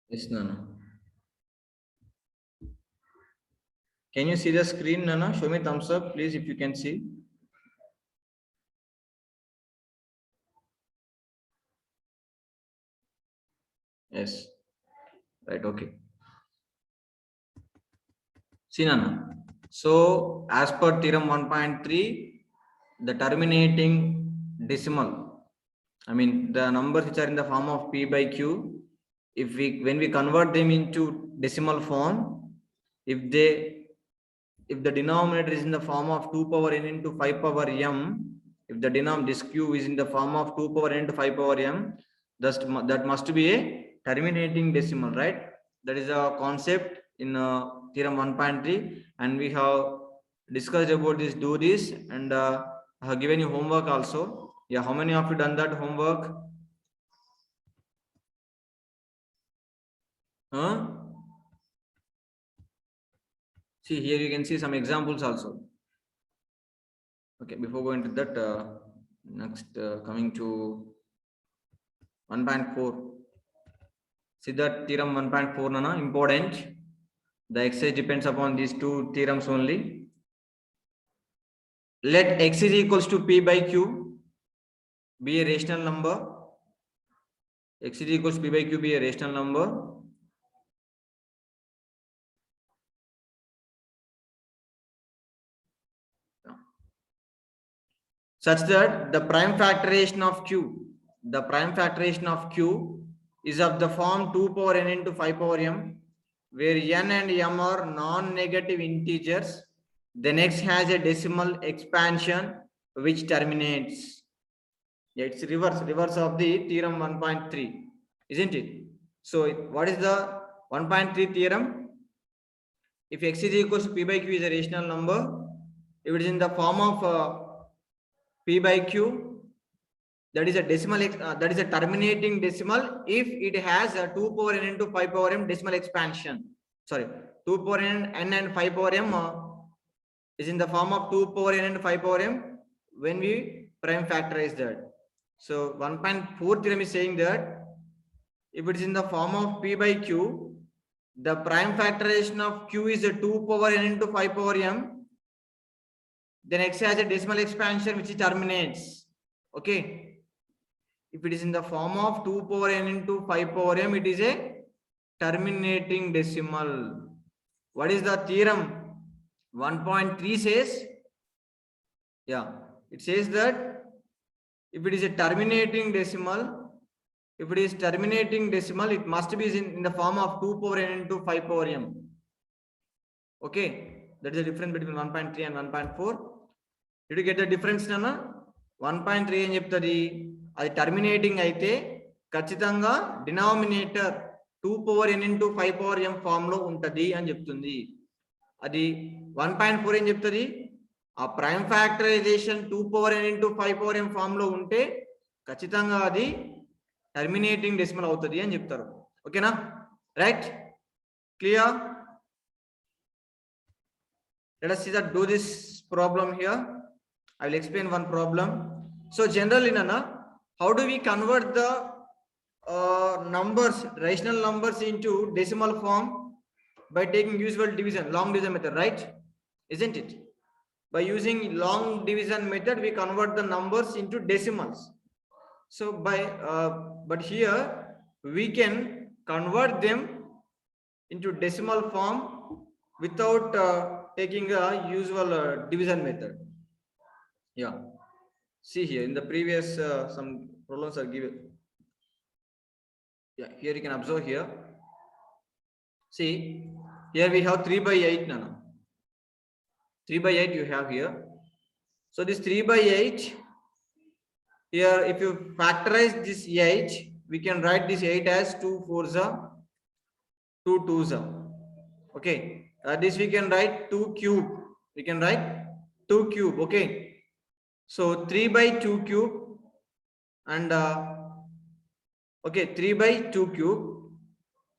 Yes, Nana. Can you see the screen, Nana? Show me thumbs up, please, if you can see. Yes. Right, okay. See, Nana. So, as per theorem 1.3, the terminating decimal, I mean, the numbers which are in the form of P by Q, when we convert them into decimal form, if the denominator is in the form of 2 power n into 5 power m, if the this q is in the form of 2 power n into 5 power m, that must be a terminating decimal, right? That is a concept in theorem 1.3, and we have discussed about this, do this, and I have given you homework also. Yeah, how many of you done that homework? Huh? See, here you can see some examples also. Okay, before going to that, next coming to 1.4. See that theorem 1.4, Nana, important. The exercise depends upon these two theorems only. Let x is equals to p by q be a rational number. X is equals to p by q be a rational number. Such that the prime factorization of q, is of the form 2 power n into 5 power m, where n and m are non-negative integers. Then x has a decimal expansion which terminates. It's reverse of the theorem 1.3, isn't it? So what is the 1.3 theorem? If x is equals to p by q is a rational number, if it is in the form of p by q, that is a decimal, that is a terminating decimal if it has a 2 power n into 5 power m decimal expansion. Sorry, 2 power n and 5 power m is in the form of 2 power n and 5 power m when we prime factorize that. So 1.4 theorem is saying that if it is in the form of p by q, the prime factorization of q is a 2 power n into 5 power m, then x has a decimal expansion which terminates. Okay. If it is in the form of 2 power n into 5 power m, it is a terminating decimal. What is the theorem? 1.3 says, yeah, it says that if it is a terminating decimal, it must be in the form of 2 power n into 5 power m. Okay, that is the difference between 1.3 and 1.4. Did you get the difference, Nana? 1.3 అని చెప్తుంది, అది terminating అయితే ఖచ్చితంగా denominator 2 power n into 5 power m form లో ఉంటది అని చెప్తుంది. అది 1.4 ఏం చెప్తుంది, ఆ prime factorization 2 power n into 5 power m form లో ఉంటే ఖచ్చితంగా అది టర్మినేటింగ్ డెసిమల్ అవుతుంది అని చెప్తారు. ఓకేనా? Right, clear? Let us see that, do this problem here. I will explain one problem. So generally, Nana, how do we convert the numbers, rational numbers, into decimal form? By taking usual division, long division method, right? Isn't it? By using long division method, we convert the numbers into decimals. So but here we can convert them into decimal form without taking a usual division method. Yeah, see here in the previous some problems are given. Yeah, here you can observe here. See, here we have 3 by 8 Nana. 3 by 8 you have here. So this 3 by 8, here if you factorize this 8, we can write this 8 as 2 4s are 2 2s are. Okay, this we can write 2 cube. We can write 2 cube. Okay, so 3 by 2 cube and okay, 3 by 2 cube.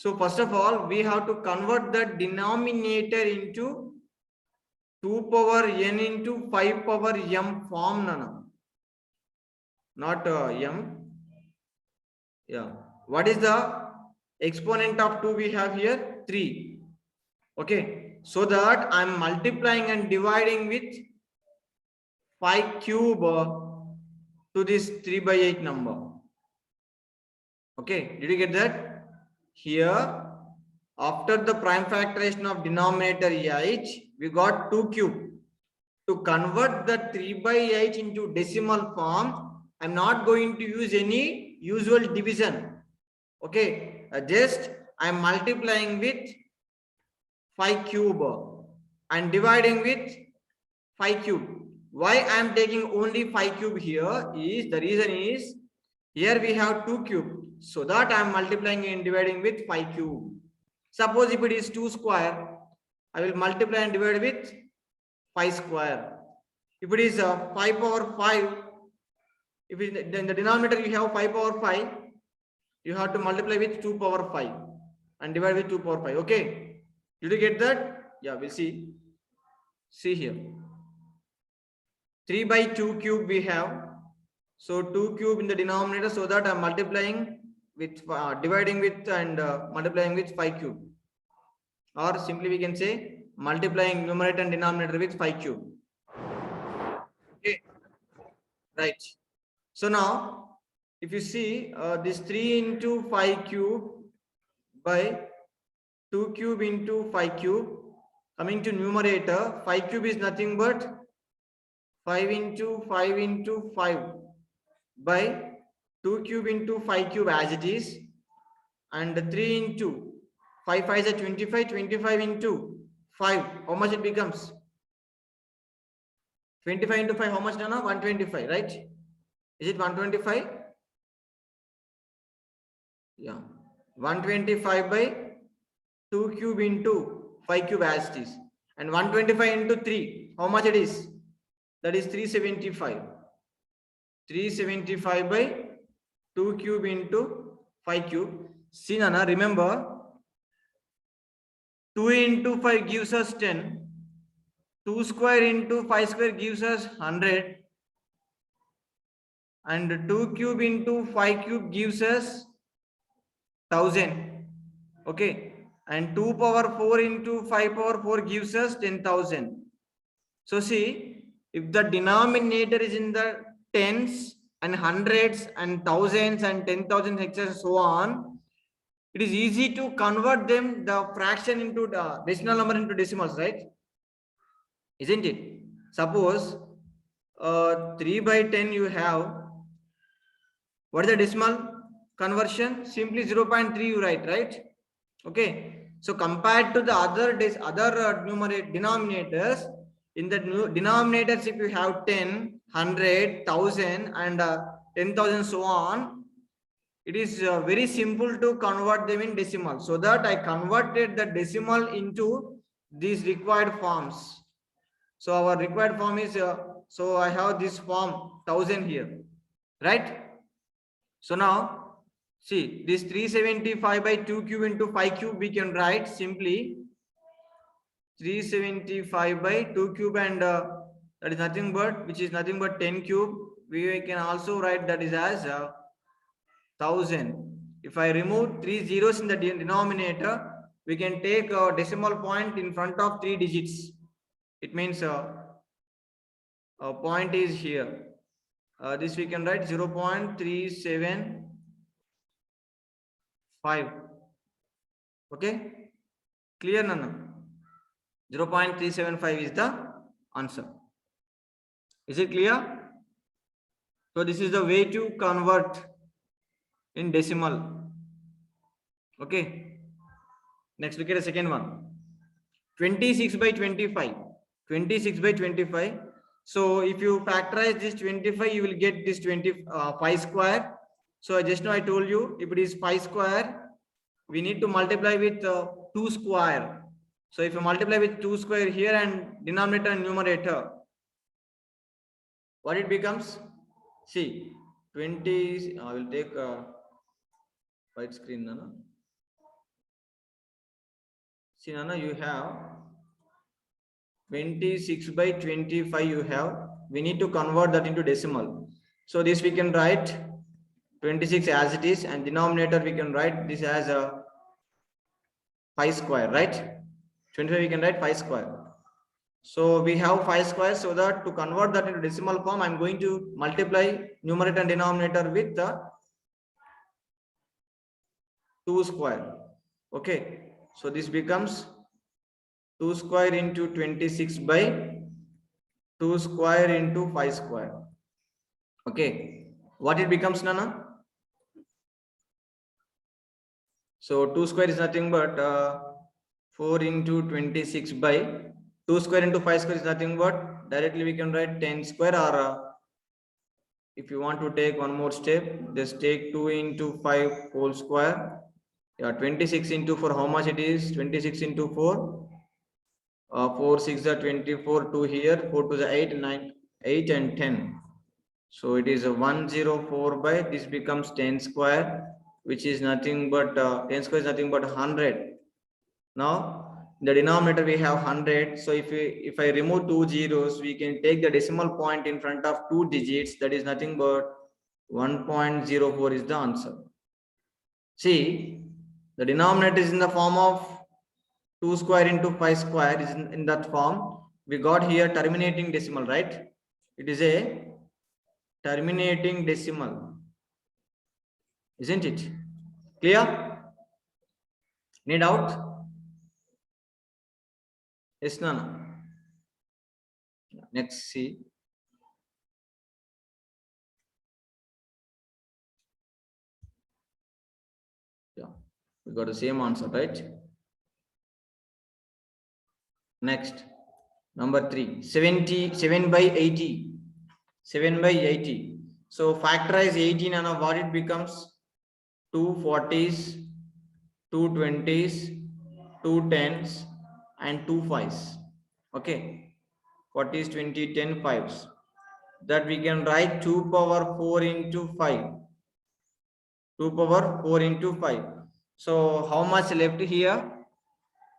So first of all, we have to convert the denominator into 2 power n into 5 power m form, Nana. Not m. Yeah. What is the Exponent of 2 we have here 3. Okay, so that I'm multiplying and dividing with 5 cube to this 3 by 8 number. Okay, did you get that? Here, after the prime factorization of denominator h, we got 2 cube. To convert the 3 by 8 into decimal form, I'm not going to use any usual division. Okay, just I'm multiplying with 5 cube and dividing with 5 cube. Why I am taking only 5 cube here is, the reason is, here we have 2 cube. So that I am multiplying and dividing with 5 cube. Suppose if it is 2 square, I will multiply and divide with 5 square. If it is 5 power 5, if in the denominator you have 5 power 5, you have to multiply with 2 power 5 and divide with 2 power 5. Okay, did you get that? Yeah, we'll see. See here, 3 by 2 cube we have. So 2 cube in the denominator, so that I'm multiplying with dividing with and multiplying with 5 cube, or simply we can say multiplying numerator and denominator with 5 cube. Okay, right. So now if you see this 3 into 5 cube by 2 cube into 5 cube, coming to numerator, 5 cube is nothing but 5 into 5 into 5 by 2 cube into 5 cube as it is, and 3 into 5 5 is 25, 25 into 5, how much it becomes? 25 into 5, how much, Nana? 125, right? Is it 125? Yeah, 125 by 2 cube into 5 cube as it is, and 125 into 3, how much it is? That is 375. 375 by 2 cube into 5 cube. See, Nana, remember, 2 into 5 gives us 10. 2 square into 5 square gives us 100. And 2 cube into 5 cube gives us 1000. Okay. And 2 power 4 into 5 power 4 gives us 10,000. So see, if the denominator is in the tens and hundreds and thousands and 10,000 hexes and so on, it is easy to convert them, the fraction into the decimal number into decimals, right? Isn't it? Suppose 3 by 10 you have, what is the decimal conversion? Simply 0.3 you write, right? Okay. So compared to the other denominators, in the denominators, if you have 10, 100, 1000 and 10,000 so on, it is very simple to convert them in decimal. So that I converted the decimal into these required forms. So our required form is, so I have this form 1000 here, right? So now see, this 375 by 2 cube into 5 cube we can write simply 375 by 2 cube, and that is nothing but, which is nothing but 10 cube. We can also write that is as 1000. If I remove 3 zeros in the denominator, we can take a decimal point in front of 3 digits. It means a point is here. This we can write 0.375. Okay, clear, Nana? 0.375 is the answer. Is it clear? So this is the way to convert in decimal. Okay, next look at the second one. 26 by 25. 26 by 25. So if you factorize this 25, you will get this 5 square. So just now I told you, if it is 5 square, we need to multiply with 2 square. So if you multiply with 2 square here and denominator and numerator, what it becomes? See, 20, I will take white screen, Nana. See, Nana, you have 26 by 25 you have. We need to convert that into decimal. So this we can write 26 as it is, and denominator we can write this as 5 square, right? 25 we can write 5 square. So we have 5 square, so that to convert that into decimal form, I'm going to multiply numerator and denominator with the 2 square. Okay, so this becomes 2 square into 26 by 2 square into 5 square. Okay, what it becomes, Nana? So 2 square is nothing but 4 into 26 by 2 square into 5 square is nothing but directly we can write 10 square, or if you want to take one more step, just take 2 into 5 whole square. Yeah, 26 into 4, how much it is? 26 into 4. 4 6 are 24, 2 here, 4 to the 8, 9, 8 and 10. So it is a 104 by, this becomes 10 square, which is nothing but 10 square is nothing but 100. Now the denominator we have 100. So if I remove 2 zeros, we can take the decimal point in front of 2 digits. That is nothing but 1.04 is the answer. See, the denominator is in the form of 2 square into 5 square is in that form. We got here terminating decimal, right? It is a terminating decimal, isn't it? Clear? Any doubt? Yes, no. Next, see. Yeah, we got the same answer, right? Next, number 3, 77 by 80. 7 by 80. So factorize 18 and what it becomes? 2 40s, 2 20s, 2 10s, and 2 5s. Okay, 40s, 20, 10, 5s. That we can write 2 power 4 into 5. 2 power 4 into 5. So how much left here?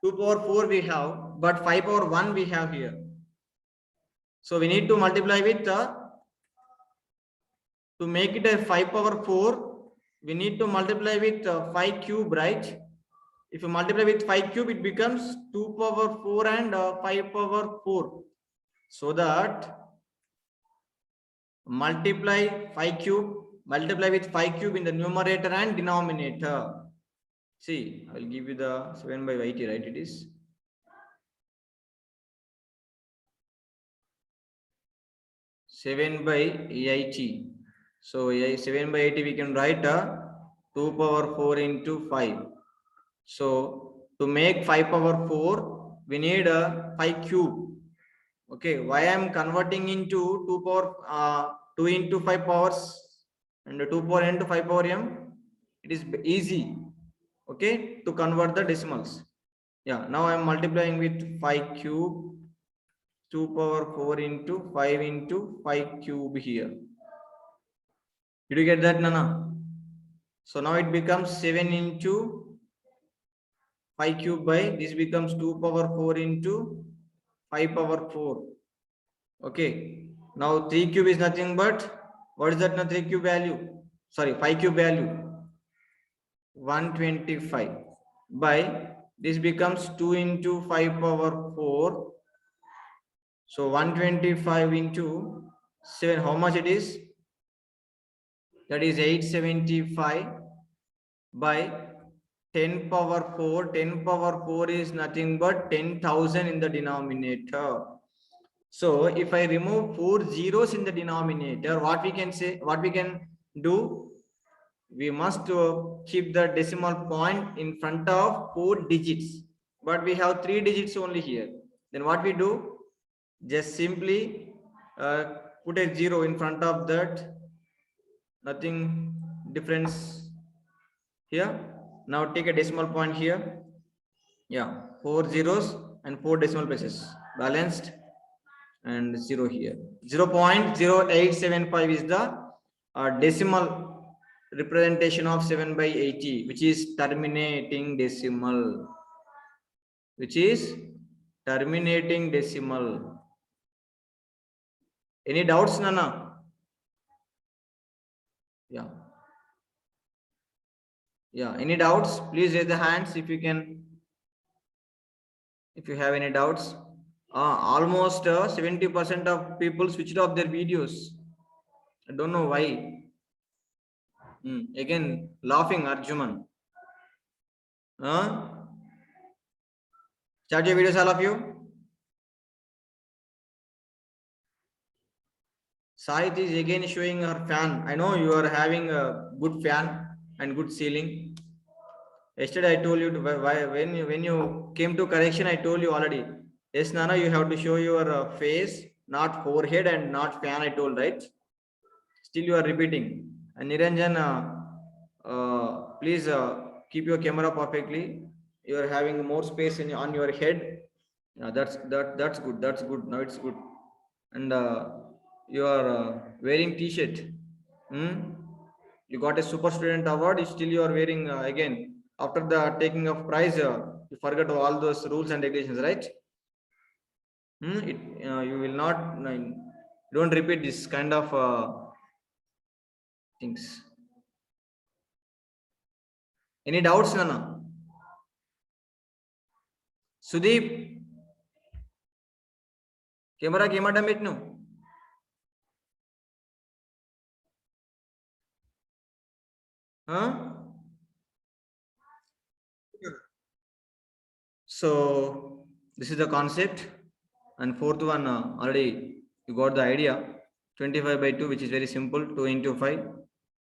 2 power 4 we have, but 5 power 1 we have here. So we need to multiply with to make it a 5 power 4, we need to multiply with 5 cube, right? If you multiply with 5 cube, it becomes 2 power 4 and 5 power 4. So that multiply 5 cube, multiply with 5 cube in the numerator and denominator. See, I will give you the 7 by 80, right? It is 7 by 80. So 7 by 80 we can write 2 power 4 into 5. So to make 5 power 4, we need a 5 cube. Okay, why I am converting into 2 power 2 into 5 powers and 2 power n to 5 power m? It is easy, okay, to convert the decimals. Yeah, now I am multiplying with 5 cube, 2 power 4 into 5 into 5 cube here. Did you get that, Nana? So now it becomes 7 into 5 cube by, this becomes 2 power 4 into 5 power 4. Okay. Now 3 cube is nothing but, what is that? 3 cube value? Sorry, 5 cube value. 125 by, this becomes 2 into 5 power 4. So 125 into 7, how much it is? That is 875 by 10 power 4. 10 power 4 is nothing but 10,000 in the denominator. So if I remove 4 zeros in the denominator, what we can say, what we can do? We must keep the decimal point in front of 4 digits, but we have 3 digits only here. Then what we do? Just simply put a 0 in front of that. Nothing difference here. Now take a decimal point here. Yeah, 4 zeros and 4 decimal places balanced, and 0 here. 0.0875 is the decimal representation of 7 by 80, which is terminating decimal. Which is terminating decimal. Any doubts, Nana? Yeah. Yeah. Any doubts? Please raise the hands if you can If you have any doubts, almost 70% of people switched off their videos. I don't know why. Again, laughing, Arjuman. Start your videos, all of you. Sahit is again showing her fan. I know you are having a good fan and good ceiling. Yesterday I told you when you came to correction, I told you already. Yes, Nana, you have to show your face, not forehead and not fan. I told, right? Still you are repeating. And Niranjan, please keep your camera perfectly. You are having more space on your head. That's good. That's good. Now it's good. And you are wearing t-shirt. You got a super student award. Still you are wearing again after the taking of prize. You forget all those rules and regulations, right? You will not. Don't repeat this kind of things. Any doubts, Nana? Sudeep, camera damit no. Huh? So this is the concept, and fourth one already you got the idea. 25 by 2, which is very simple. 2 into 5,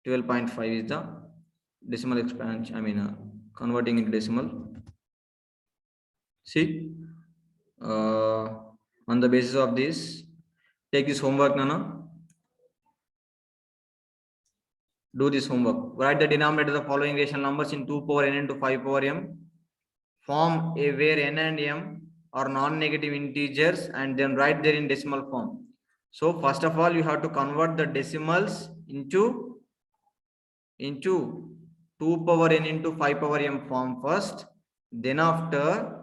12.5 is the decimal expansion. I mean, converting into decimal. See, on the basis of this, take this homework, Nana. Do this homework. Write the denominator of the following rational numbers in 2 power n into 5 power m. Form a where n and m are non-negative integers, and then write there in decimal form. So first of all, you have to convert the decimals into 2 power n into 5 power m form first. Then after,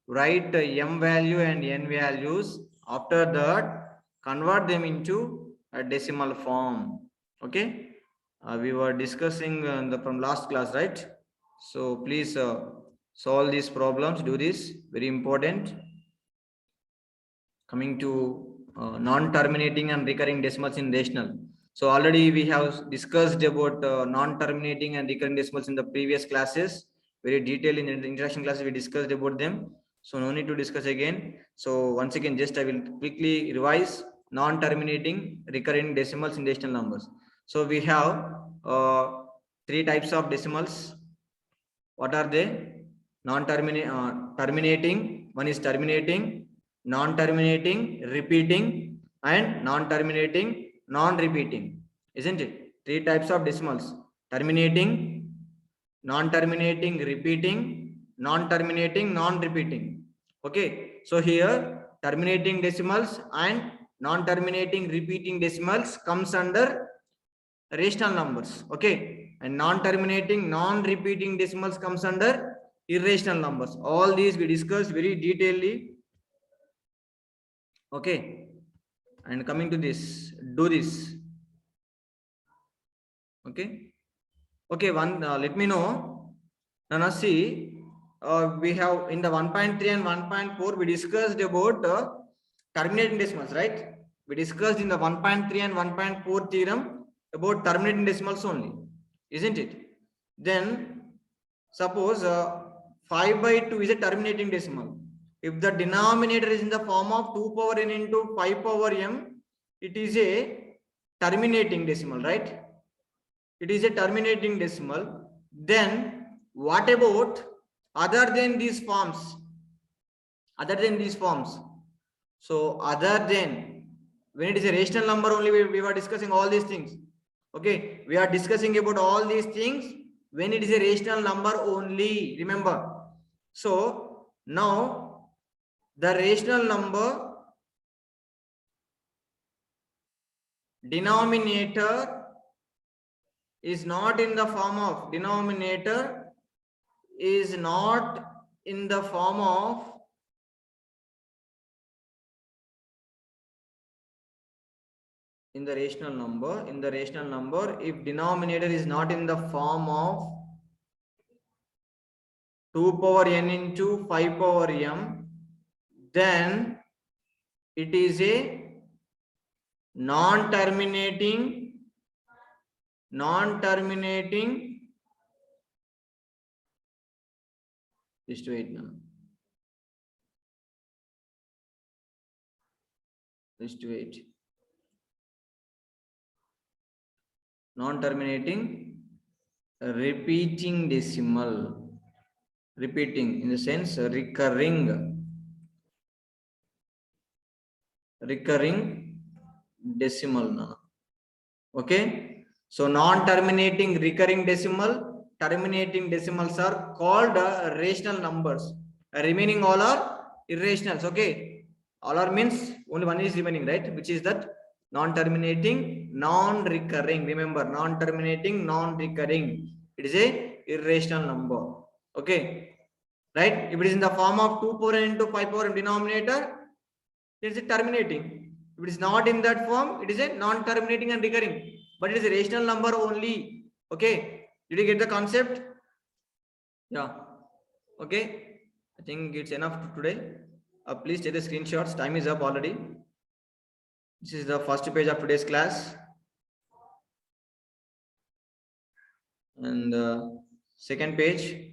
write m value and n values. After that, convert them into a decimal form. Okay. We were discussing from last class, right? So please solve these problems. Do this, very important. Coming to non-terminating and recurring decimals in rational. So already we have discussed about non-terminating and recurring decimals in the previous classes. Very detailed in the introduction classes we discussed about them. So no need to discuss again. So once again, just I will quickly revise non-terminating recurring decimals in rational numbers. So we have 3 types of decimals. What are they? Terminating. One is terminating, non-terminating, repeating, and non-terminating, non-repeating. Isn't it? 3 types of decimals: terminating, non-terminating, repeating, non-terminating, non-repeating. Okay. So here terminating decimals and non-terminating repeating decimals comes under rational numbers. Okay. And non-terminating, non-repeating decimals comes under irrational numbers. All these we discussed very detailedly. Okay. And coming to this, do this. Okay. Okay. Let me know. Now see, we have in the 1.3 and 1.4 we discussed about terminating decimals, right? We discussed in the 1.3 and 1.4 theorem about terminating decimals only, isn't it? Then suppose 5 by 2 is a terminating decimal. If the denominator is in the form of 2 power n into 5 power m, it is a terminating decimal, right? It is a terminating decimal. Then what about other than these forms? Other than these forms. So other than, when it is a rational number only, we were discussing all these things. Okay, we are discussing about all these things when it is a rational number only, remember. So now the rational number denominator is not in the form of, denominator is not in the form of in the rational number, if denominator is not in the form of 2 power n into 5 power m, then it is a non-terminating just wait now. Just wait. Non-terminating repeating decimal. Repeating in the sense recurring decimal. Okay, so non-terminating recurring decimal, terminating decimals are called rational numbers. Remaining all are irrationals. Okay, all are means only one is remaining, right? Which is that non-terminating, non-recurring. Remember, non-terminating, non-recurring. It is a irrational number. Okay, right? If it is in the form of 2 power n into 5 power n denominator, it is terminating. If it is not in that form, it is a non-terminating and recurring, but it is a rational number only. Okay, did you get the concept? Yeah. Okay, I think it's enough today. Please take the screenshots. Time is up already. This is the first page of today's class, and second page,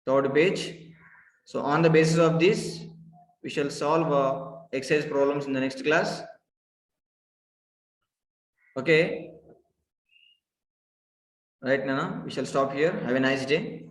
third page. So on the basis of this, we shall solve exercise problems in the next class. Okay. Right, Nana, we shall stop here. Have a nice day.